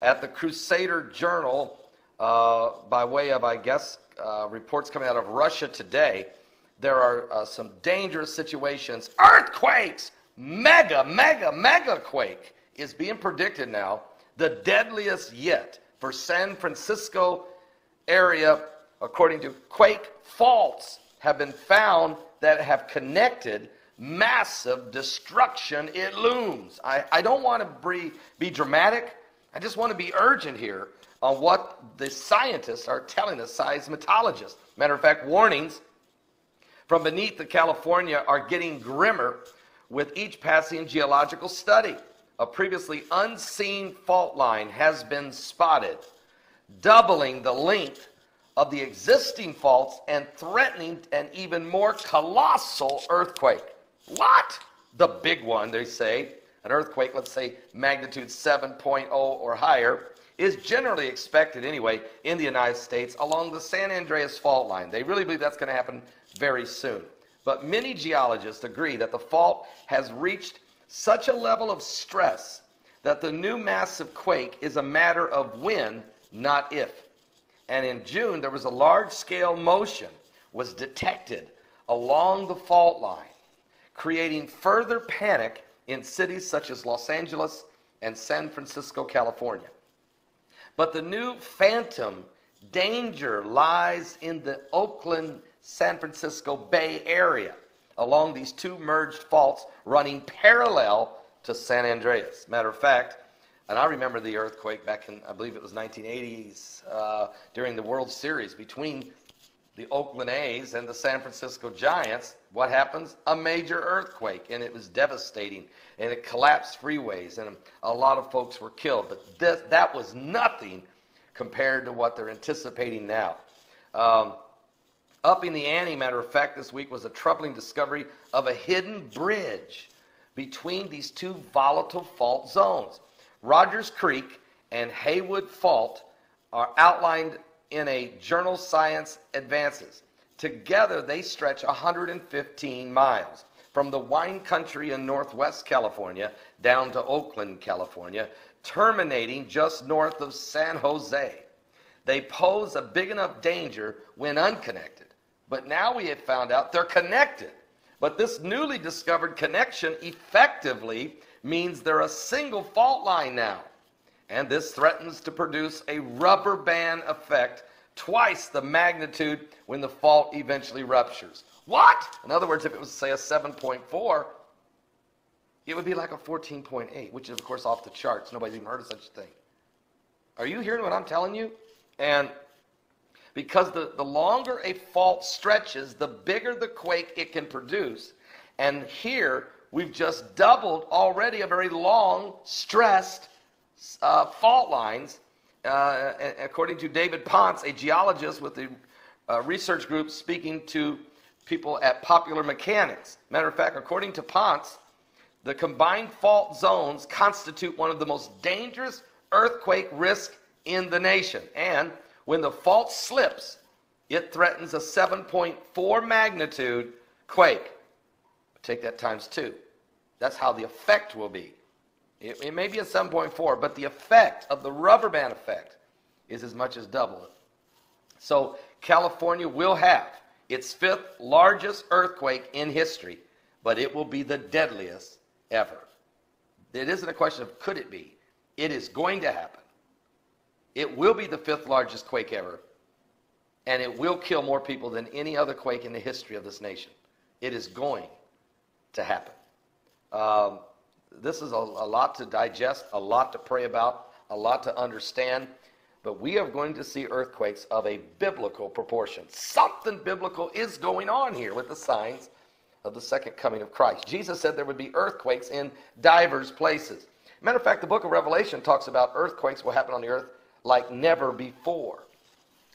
At the Crusader Journal, by way of, I guess, reports coming out of Russia today, there are some dangerous situations. Earthquakes! Mega quake is being predicted now. The deadliest yet for San Francisco area, according to Quake. Faults have been found that have connected. Massive destruction, it looms. I don't want to be dramatic. I just want to be urgent here on what the scientists are telling us, seismologists. Matter of fact, warnings from beneath the California are getting grimmer with each passing geological study. A previously unseen fault line has been spotted, doubling the length of the existing faults and threatening an even more colossal earthquake. What? The big one, they say, an earthquake, let's say magnitude 7.0 or higher, is generally expected anyway in the United States along the San Andreas fault line. They really believe that's going to happen very soon. But many geologists agree that the fault has reached such a level of stress that the new massive quake is a matter of when, not if. And in June, there was a large-scale motion was detected along the fault line, creating further panic in cities such as Los Angeles and San Francisco, California. But the new phantom danger lies in the Oakland, San Francisco Bay Area, along these two merged faults running parallel to San Andreas. Matter of fact, and I remember the earthquake back in, I believe it was 1980s, during the World Series between the Oakland A's and the San Francisco Giants. What happens? A major earthquake, and it was devastating, and it collapsed freeways, and a lot of folks were killed. But that was nothing compared to what they're anticipating now. Upping the ante, matter of fact, this week was a troubling discovery of a hidden bridge between these two volatile fault zones. Rogers Creek and Haywood Fault are outlined in a journal Science Advances. Together, they stretch 115 miles from the wine country in northwest California down to Oakland, California, terminating just north of San Jose. They pose a big enough danger when unconnected. But now we have found out they're connected. But this newly discovered connection effectively means they're a single fault line now. And this threatens to produce a rubber band effect, twice the magnitude when the fault eventually ruptures. What? In other words, if it was, say, a 7.4, it would be like a 14.8, which is, of course, off the charts. Nobody's even heard of such a thing. Are you hearing what I'm telling you? And because the longer a fault stretches, the bigger the quake it can produce. And here, we've just doubled already a very long, stressed fault lines. According to David Ponce, a geologist with the research group speaking to people at Popular Mechanics. Matter of fact, according to Ponce, the combined fault zones constitute one of the most dangerous earthquake risks in the nation. And when the fault slips, it threatens a 7.4 magnitude quake. Take that times 2. That's how the effect will be. It may be a 7.4, but the effect of the rubber band effect is as much as double it. So California will have its 5th largest earthquake in history, but it will be the deadliest ever. It isn't a question of could it be. It is going to happen. It will be the 5th largest quake ever, and it will kill more people than any other quake in the history of this nation. It is going to happen. This is a lot to digest, a lot to pray about, a lot to understand, but we are going to see earthquakes of a biblical proportion. Something biblical is going on here with the signs of the second coming of Christ. Jesus said there would be earthquakes in divers places. Matter of fact, the book of Revelation talks about earthquakes will happen on the earth like never before.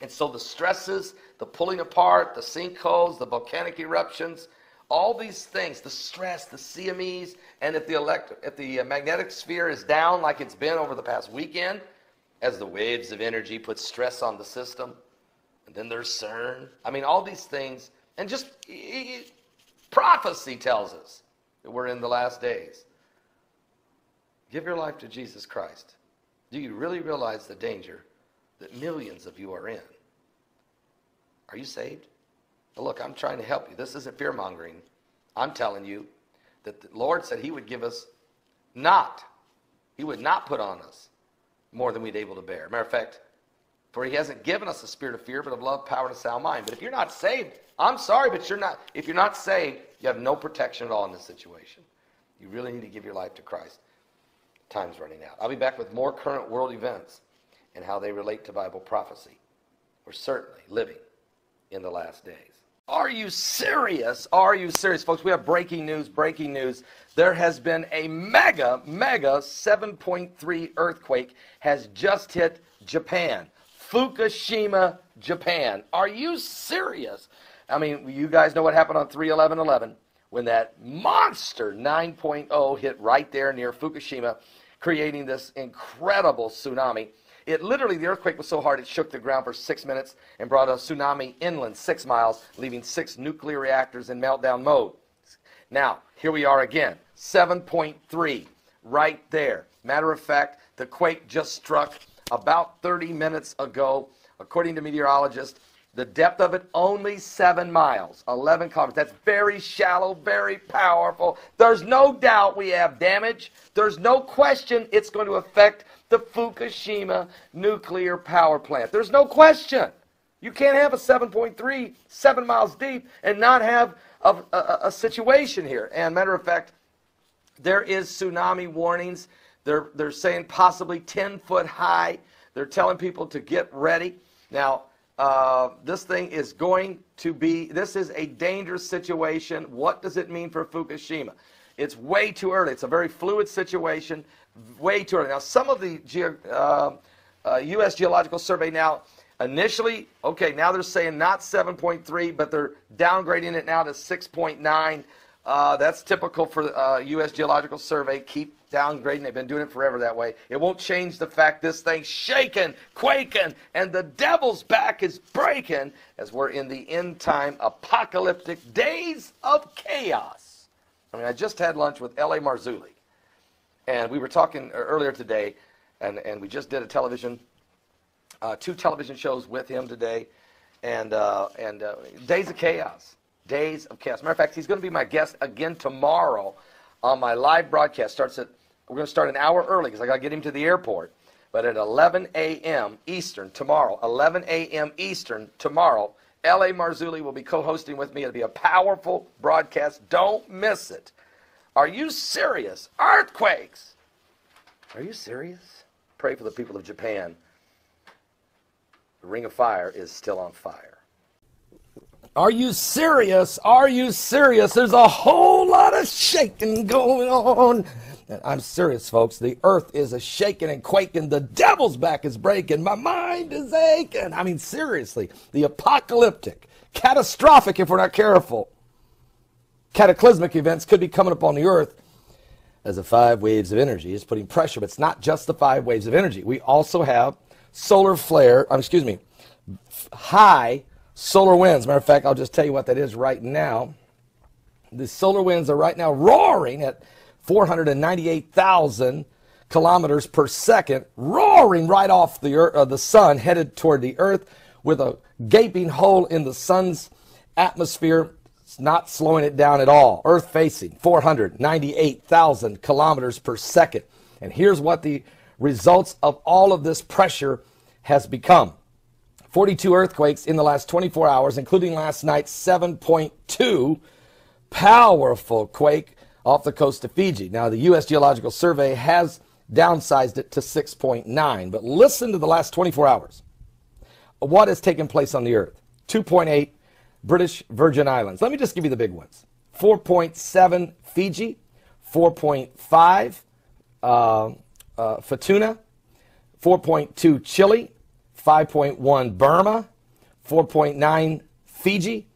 And so the stresses, the pulling apart, the sinkholes, the volcanic eruptions, all these things, the stress, the CMEs, and if the magnetic sphere is down like it's been over the past weekend, as the waves of energy put stress on the system, and then there's CERN. I mean, all these things, and just prophecy tells us that we're in the last days. Give your life to Jesus Christ. Do you really realize the danger that millions of you are in? Are you saved? Well, look, I'm trying to help you. This isn't fear-mongering. I'm telling you that the Lord said he would give us he would not put on us more than we'd able to bear. Matter of fact, for he hasn't given us a spirit of fear, but of love, power, and a sound mind. But if you're not saved, I'm sorry, but if you're not saved, you have no protection at all in this situation. You really need to give your life to Christ. Time's running out. I'll be back with more current world events and how they relate to Bible prophecy. We're certainly living in the last days. Are you serious? Are you serious, folks? We have breaking news, breaking news. There has been a mega 7.3 earthquake has just hit Japan. Fukushima, Japan. Are you serious? I mean, you guys know what happened on 3/11/11 when that monster 9.0 hit right there near Fukushima, creating this incredible tsunami. It literally, the earthquake was so hard it shook the ground for 6 minutes and brought a tsunami inland 6 miles, leaving 6 nuclear reactors in meltdown mode. Now, here we are again, 7.3 right there. Matter of fact, the quake just struck about 30 minutes ago. According to meteorologists, the depth of it only 7 miles, 11 kilometers. That's very shallow, very powerful. There's no doubt we have damage. There's no question it's going to affect the Fukushima nuclear power plant. There's no question. You can't have a 7.3, 7 miles deep, and not have a situation here. And matter of fact, there is tsunami warnings. They're saying possibly 10-foot high. They're telling people to get ready. Now, this thing is going to be, this is a dangerous situation. What does it mean for Fukushima? It's way too early. It's a very fluid situation, way too early. Now, some of the U.S. Geological Survey now, initially, okay, now they're saying not 7.3, but they're downgrading it now to 6.9. That's typical for U.S. Geological Survey. Keep downgrading. They've been doing it forever that way. It won't change the fact this thing's shaking, quaking, and the devil's back is breaking as we're in the end-time apocalyptic days of chaos. I mean, I just had lunch with L.A. Marzulli, and we were talking earlier today, and we just did a television, 2 television shows with him today, and Days of Chaos. Days of Chaos. Matter of fact, he's going to be my guest again tomorrow on my live broadcast. We're going to start an hour early because I got to get him to the airport. But at 11 a.m. Eastern tomorrow, 11 a.m. Eastern tomorrow, L.A. Marzulli will be co-hosting with me. It'll be a powerful broadcast. Don't miss it. Are you serious? Earthquakes. Are you serious? Pray for the people of Japan. The Ring of Fire is still on fire. Are you serious? Are you serious? There's a whole lot of shaking going on. And I'm serious, folks. The earth is a shaking and quaking. The devil's back is breaking. My mind is aching. I mean, seriously. The apocalyptic, catastrophic, if we're not careful, cataclysmic events could be coming upon the earth as the 5 waves of energy is putting pressure. But it's not just the 5 waves of energy. We also have high solar winds. Matter of fact, I'll just tell you what that is right now. The solar winds are right now roaring at 498,000 kilometers per second, roaring right off the sun, headed toward the earth with a gaping hole in the sun's atmosphere. It's not slowing it down at all. Earth facing 498,000 kilometers per second. And here's what the results of all of this pressure has become. 42 earthquakes in the last 24 hours, including last night's 7.2 powerful quake off the coast of Fiji. Now, the U.S. Geological Survey has downsized it to 6.9. But listen to the last 24 hours. What has taken place on the earth? 2.8 British Virgin Islands. Let me just give you the big ones. 4.7 Fiji. 4.5 Futuna. 4.2 Chile. 5.1 Burma, 4.9 Fiji,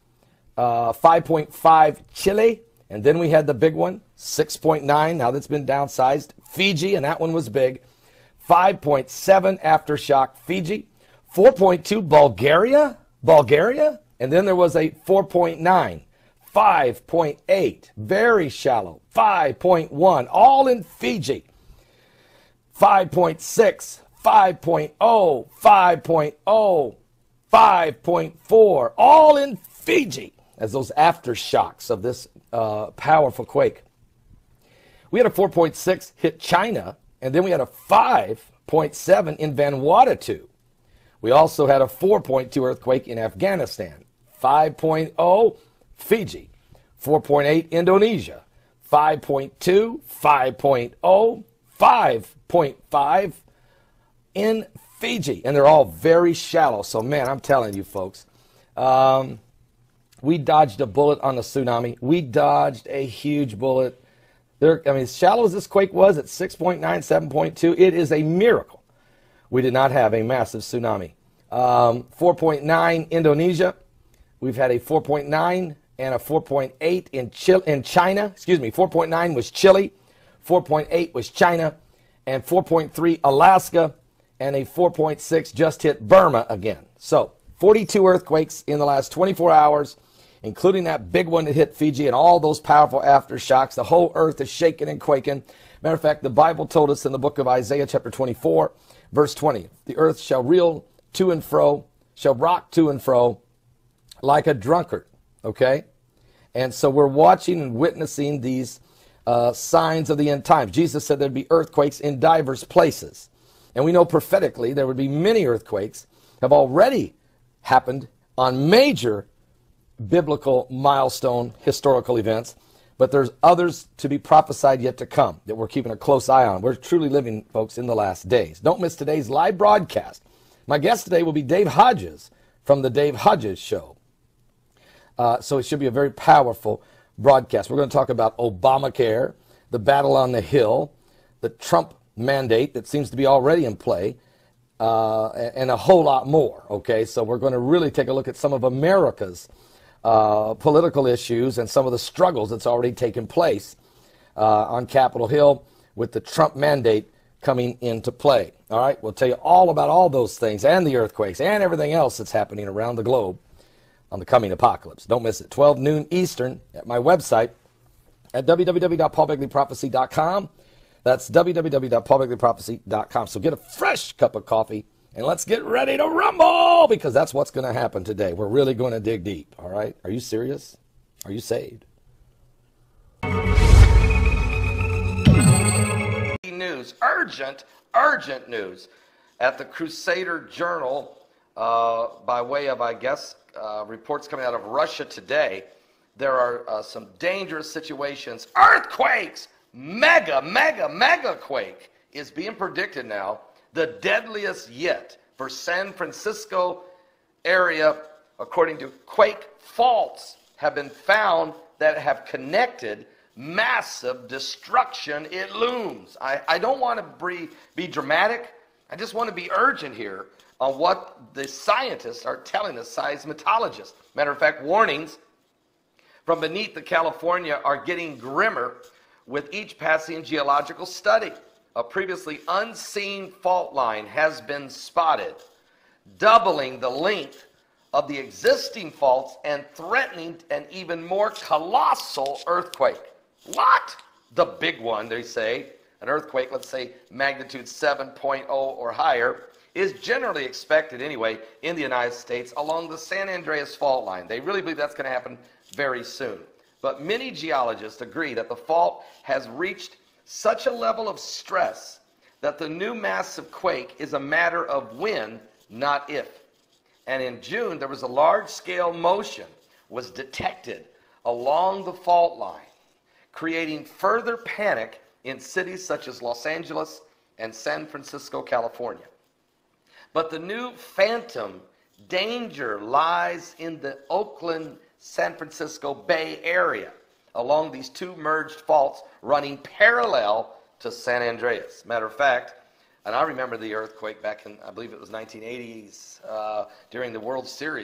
5.5 Chile, and then we had the big one, 6.9, now that's been downsized, Fiji, and that one was big, 5.7 Aftershock Fiji, 4.2 Bulgaria, and then there was a 4.9, 5.8, very shallow, 5.1, all in Fiji, 5.6, 5.0, 5.0, 5.4, all in Fiji, as those aftershocks of this powerful quake. We had a 4.6 hit China, and then we had a 5.7 in Vanuatu. We also had a 4.2 earthquake in Afghanistan, 5.0 Fiji, 4.8 Indonesia, 5.2, 5.0, 5.5 in Fiji, and they're all very shallow. So, man, I'm telling you, folks, we dodged a bullet on the tsunami. We dodged a huge bullet. I mean, as shallow as this quake was at 6.9, 7.2, it is a miracle we did not have a massive tsunami. 4.9 Indonesia. We've had a 4.9 and a 4.8 in China. Excuse me, 4.9 was Chile, 4.8 was China, and 4.3 Alaska, and a 4.6 just hit Burma again. So 42 earthquakes in the last 24 hours, including that big one that hit Fiji and all those powerful aftershocks. The whole earth is shaking and quaking. Matter of fact, the Bible told us in the book of Isaiah chapter 24, verse 20, the earth shall reel to and fro, shall rock to and fro like a drunkard, okay? And so we're watching and witnessing these signs of the end times. Jesus said there'd be earthquakes in diverse places. And we know prophetically there would be many earthquakes have already happened on major biblical milestone historical events, but there's others to be prophesied yet to come that we're keeping a close eye on. We're truly living, folks, in the last days. Don't miss today's live broadcast. My guest today will be Dave Hodges from the Dave Hodges Show. So it should be a very powerful broadcast. We're going to talk about Obamacare, the battle on the Hill, the Trump mandate that seems to be already in play, and a whole lot more, okay? So we're going to really take a look at some of America's political issues and some of the struggles that's already taken place on Capitol Hill with the Trump mandate coming into play. All right, we'll tell you all about all those things and the earthquakes and everything else that's happening around the globe on the coming apocalypse. Don't miss it. 12 noon Eastern at my website at www.paulbegleyprophecy.com. That's www.paulbegleyprophecy.com. So get a fresh cup of coffee and let's get ready to rumble, because that's what's going to happen today. We're really going to dig deep, all right? Are you serious? Are you saved? News, urgent news at the Crusader Journal by way of, I guess, reports coming out of Russia today. There are some dangerous situations. Earthquakes! Mega quake is being predicted now. The deadliest yet for San Francisco area, according to Quake. Faults have been found that have connected. Massive destruction, it looms. I don't want to be dramatic. I just want to be urgent here on what the scientists are telling us, seismologists. Matter of fact, warnings from beneath the California are getting grimmer with each passing geological study. A previously unseen fault line has been spotted, doubling the length of the existing faults and threatening an even more colossal earthquake. What? The big one, they say, an earthquake, let's say magnitude 7.0 or higher, is generally expected anyway in the United States along the San Andreas fault line. They really believe that's going to happen very soon. But many geologists agree that the fault has reached such a level of stress that the new massive quake is a matter of when, not if. And in June, there was a large-scale motion was detected along the fault line, creating further panic in cities such as Los Angeles and San Francisco, California. But the new phantom danger lies in the Oakland, San Francisco Bay Area, along these two merged faults running parallel to San Andreas. Matter of fact, and I remember the earthquake back in, I believe it was 1980s, during the World Series